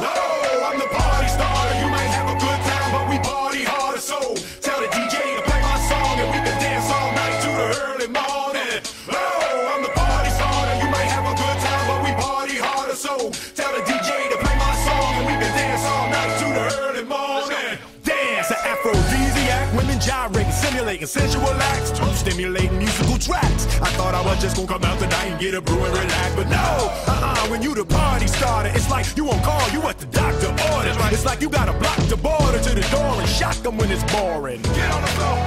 Oh, I'm the party starter. You might have a good time, but we party harder. So tell the DJ to play my song and we can dance all night to the early morning. Oh, I'm the party starter. You might have a good time, but we party harder. So tell the DJ to play my song and we can dance all night to the early morning. Dance, an aphrodisiac, women gyrating, simulating sensual acts to stimulating musical tracks. I thought I was just gonna come out tonight and get a brew and relax, but no, when you the party starter, it's like you won't call, you what the doctor ordered. It's like you gotta block the border to the door and shock them when it's boring. Get on the floor.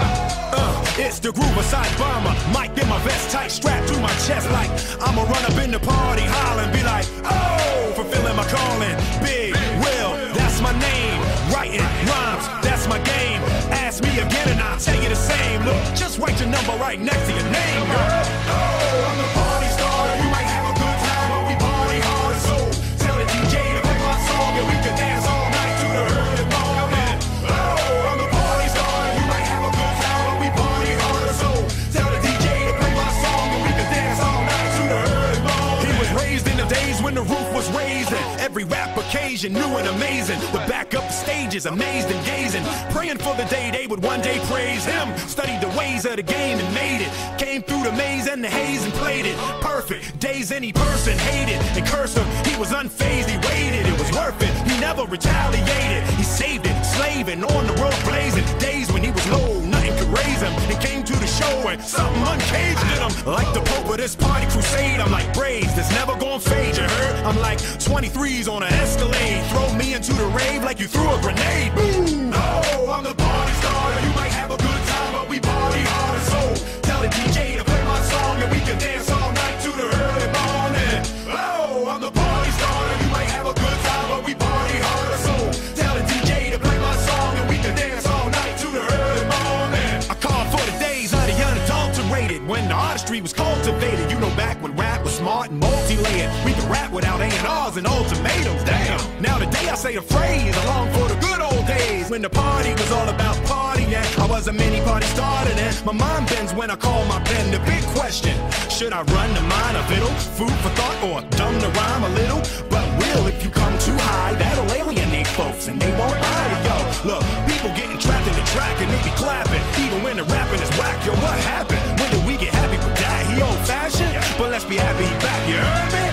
It's the groove aside bomber. Mic in my vest tight, strapped to my chest like I'ma run up in the party, holler and be like, oh, fulfilling my calling. Big Will, that's my name. Writing rhymes, that's my game. Ask me again and I'll tell you the same. Look, just write your number right next to your name, girl. Oh, I'm the party starter. You might have a good time, but we party harder. So tell the DJ to play my song and we can dance all night to the early morning. Oh, I'm the party starter. You might have a good time, but we party harder. So tell the DJ to play my song and we can dance all night to the early morning. He was raised in the days when the roof was raised and every rap occasion new and amazing. The back up the stages, amazed and gazing, praying for the day they would one day praise him. Studied the ways of the game and made it. Came through the maze and the haze and played it perfect. Days any person hated and cursed him. He was unfazed, he waited, it was worth it. He never retaliated, he saved it, slaving on the road blazing. Days when he was low, nothing could raise him. And came to the show and something uncaged in him. Like the Pope of this party crusade, I'm like braids that's never gonna fade, you heard? I'm like 23s on an Escalade. Throw me into the rave like you threw a grenade. Boom! Oh, I'm the party starter. You might have a good time, but we party harder. So tell the DJ to play my song and we can dance all night to the early morning. Oh, I'm the party starter. You might have a good time, but we party harder. So tell the DJ to play my song and we can dance all night to the early morning. I call for the days of the unadulterated, when the artistry was cultivated. You know, back when rap was smart and multi-layered. We could rap without A&Rs and ultimatums. Damn. Now today I say a phrase along for the good old days when the party was all about partying. I was a mini party starter then. My mind bends when I call my pen. The big question: should I run the mind a fiddle? Food for thought or dumb to rhyme a little? But will, if you come too high, that'll alienate folks and they won't buy it. Yo, look, people getting trapped in the track and they be clapping even when the rapping is whack. Yo, what happened? When did we get happy with that? He old fashioned, but let's be happy he back. You heard me?